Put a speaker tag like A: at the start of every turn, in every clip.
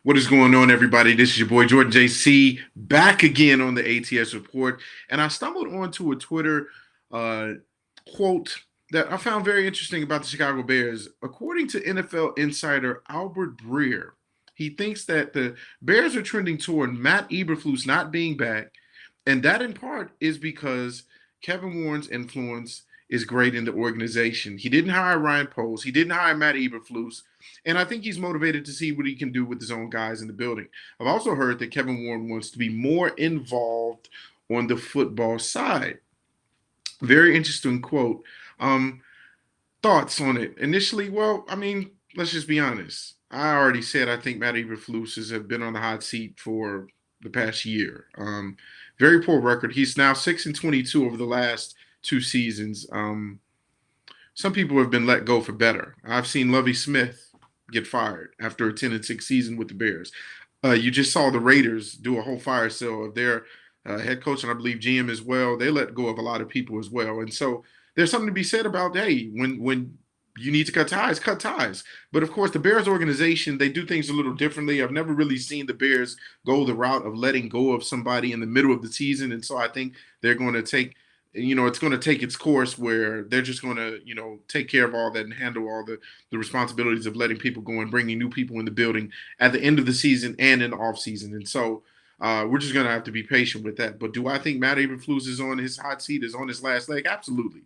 A: What is going on, everybody? This is your boy Jordan JC back again on the ATS Report. And I stumbled onto a Twitter uh, quote that I found very interesting about the Chicago Bears. According to NFL insider Albert Breer, he thinks that the Bears are trending toward Matt Eberflus not being back. And that in part is because Kevin Warren's influence is great in the organization. He didn't hire Ryan Poles, he didn't hire Matt Eberflus. And I think he's motivated to see what he can do with his own guys in the building. I've also heard that Kevin Warren wants to be more involved on the football side. Very interesting quote. Um, Thoughts on it? Initially, well, I mean, let's just be honest. I already said I think Matt Eberflus has been on the hot seat for the past year. Very poor record. He's now 6-22 over the last two seasons. Some people have been let go for better. I've seen Lovie Smith get fired after a 10-6 season with the Bears. You just saw the Raiders do a whole fire sale of their head coach and I believe GM as well. They let go of a lot of people as well, and so there's something to be said about hey, when you need to cut ties, cut ties. But of course, the Bears organization, they do things a little differently. I've never really seen the Bears go the route of letting go of somebody in the middle of the season, and so I think they're going to take it's going to take its course where they're just going to, take care of all that and handle all the responsibilities of letting people go and bringing new people in the building at the end of the season and in the off season. And so we're just going to have to be patient with that. But do I think Matt Eberflus is on his hot seat, is on his last leg? Absolutely.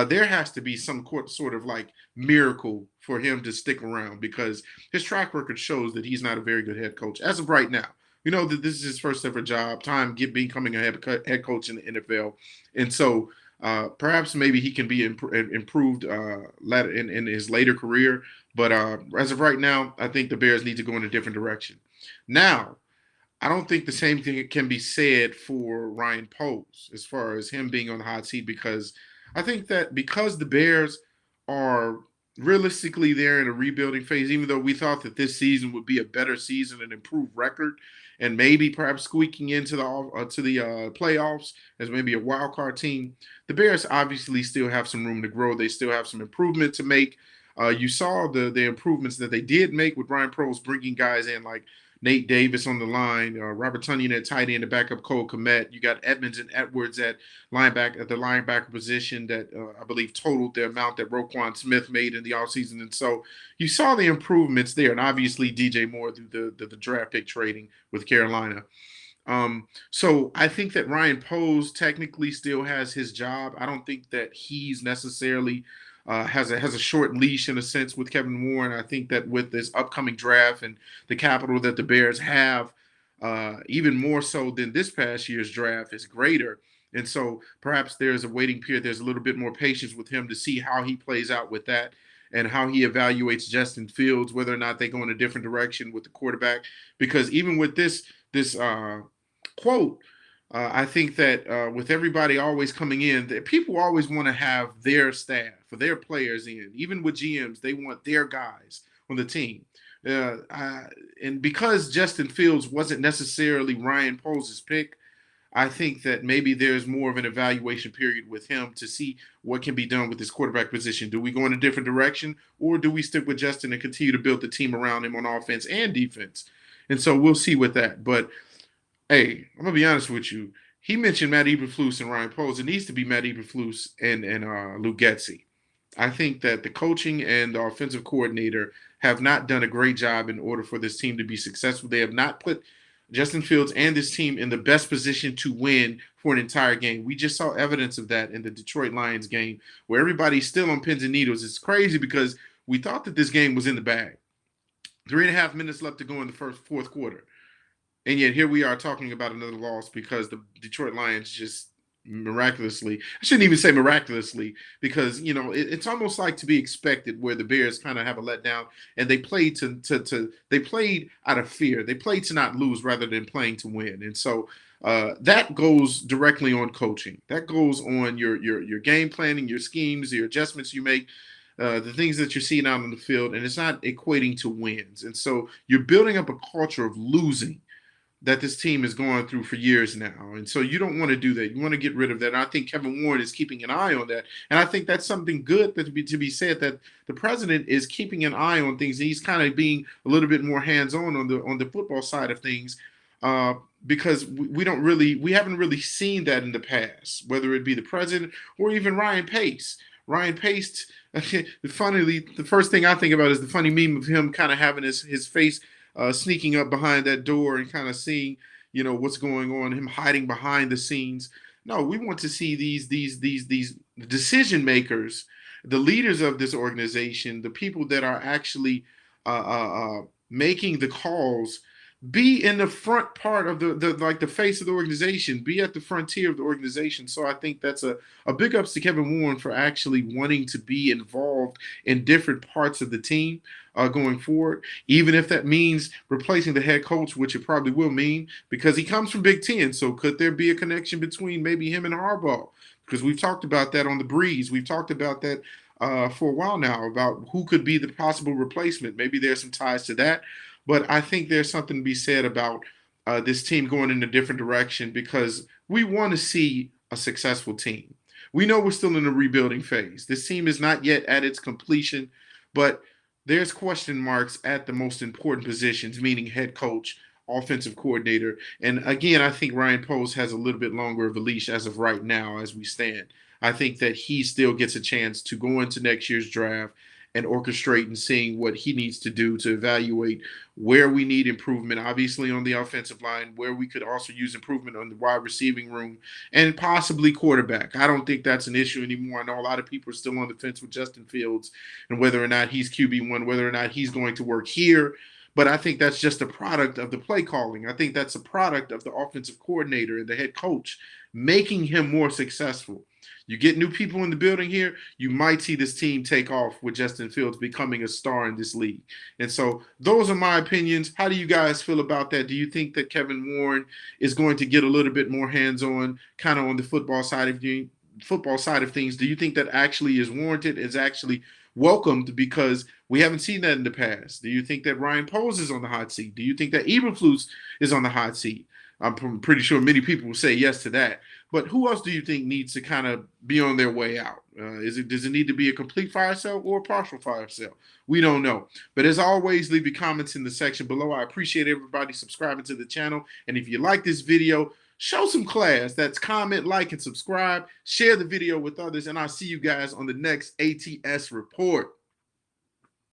A: There has to be some sort of like miracle for him to stick around because his track record shows that he's not a very good head coach as of right now. We know that this is his first ever job, becoming a head coach in the NFL, and so perhaps maybe he can be improved in his later career. But as of right now, I think the Bears need to go in a different direction. Now, I don't think the same thing can be said for Ryan Poles as far as him being on the hot seat because I think that because the Bears are realistically they're in a rebuilding phase, even though we thought that this season would be a better season and improved record, and maybe perhaps squeaking into the playoffs as maybe a wild card team. The Bears obviously still have some room to grow. They still have some improvement to make. You saw the improvements that they did make with Ryan Poles bringing guys in like Nate Davis on the line, Robert Tunyon at tight end, the backup Cole Kmet. You got Edmonds and Edwards at the linebacker position that I believe totaled the amount that Roquan Smith made in the offseason. And so you saw the improvements there, and obviously DJ Moore through the draft pick trading with Carolina. So I think that Ryan Poles technically still has his job. I don't think that he's necessarily has a short leash in a sense with Kevin Warren. I think that with this upcoming draft and the capital that the Bears have, even more so than this past year's draft, is greater. And so perhaps there's a waiting period. There's a little bit more patience with him to see how he plays out with that and how he evaluates Justin Fields, whether or not they go in a different direction with the quarterback. Because even with this quote, I think that with everybody always coming in, that people always want to have their staff for their players in. Even with GMs, they want their guys on the team. And because Justin Fields wasn't necessarily Ryan Poles' pick, I think that maybe there's more of an evaluation period with him to see what can be done with this quarterback position. Do we go in a different direction, or do we stick with Justin and continue to build the team around him on offense and defense? And so we'll see with that. But hey, I'm gonna be honest with you. He mentioned Matt Eberflus and Ryan Poles. It needs to be Matt Eberflus and Lou Getsy. I think that the coaching and the offensive coordinator have not done a great job in order for this team to be successful. They have not put Justin Fields and this team in the best position to win for an entire game. We just saw evidence of that in the Detroit Lions game where everybody's still on pins and needles. It's crazy because we thought that this game was in the bag. 3.5 minutes left to go in the fourth quarter. And yet here we are talking about another loss because the Detroit Lions just miraculously, I shouldn't even say miraculously, because it's almost like to be expected where the Bears kind of have a letdown and they played they played out of fear. They played to not lose rather than playing to win. And so that goes directly on coaching. That goes on your game planning, your schemes, your adjustments you make. The things that you're seeing out on the field, and it's not equating to wins. And so you're building up a culture of losing that this team is going through for years now. And so you don't want to do that. You want to get rid of that. And I think Kevin Warren is keeping an eye on that. And I think that's something good that to be said, that the president is keeping an eye on things. He's kind of being a little bit more hands-on on the football side of things. Because we haven't really seen that in the past, whether it be the president or even Ryan Pace. Ryan Pace, funnily, the first thing I think about is the funny meme of him kind of having his face sneaking up behind that door and kind of seeing, what's going on, him hiding behind the scenes. No, we want to see these decision makers, the leaders of this organization, the people that are actually making the calls, be in the front part of the face of the organization, be at the frontier of the organization. So I think that's a big ups to Kevin Warren for actually wanting to be involved in different parts of the team going forward, even if that means replacing the head coach, which it probably will mean, because he comes from Big Ten. So could there be a connection between maybe him and Harbaugh? Because we've talked about that on the Breeze. We've talked about that for a while now, about who could be the possible replacement. Maybe there's some ties to that. But I think there's something to be said about this team going in a different direction, because we want to see a successful team. We know we're still in a rebuilding phase. This team is not yet at its completion, but there's question marks at the most important positions, meaning head coach, offensive coordinator. And again, I think Ryan Poles has a little bit longer of a leash as of right now as we stand. I think that he still gets a chance to go into next year's draft and orchestrate and seeing what he needs to do to evaluate where we need improvement, obviously on the offensive line, where we could also use improvement on the wide receiving room, and possibly quarterback. I don't think that's an issue anymore. I know a lot of people are still on the fence with Justin Fields and whether or not he's QB1, whether or not he's going to work here. But I think that's just a product of the play calling. I think that's a product of the offensive coordinator and the head coach making him more successful. You get new people in the building here, you might see this team take off with Justin Fields becoming a star in this league. And so those are my opinions. How do you guys feel about that? Do you think that Kevin Warren is going to get a little bit more hands-on, kind of on the football side of things? Do you think that actually is warranted, is actually welcomed, because we haven't seen that in the past? Do you think that Ryan Poles is on the hot seat? Do you think that Eberflus is on the hot seat? I'm pretty sure many people will say yes to that. But who else do you think needs to kind of be on their way out? Does it need to be a complete fire sale or a partial fire sale? We don't know. But as always, leave your comments in the section below. I appreciate everybody subscribing to the channel. And if you like this video, show some class. That's comment, like, and subscribe. Share the video with others. And I'll see you guys on the next ATS report.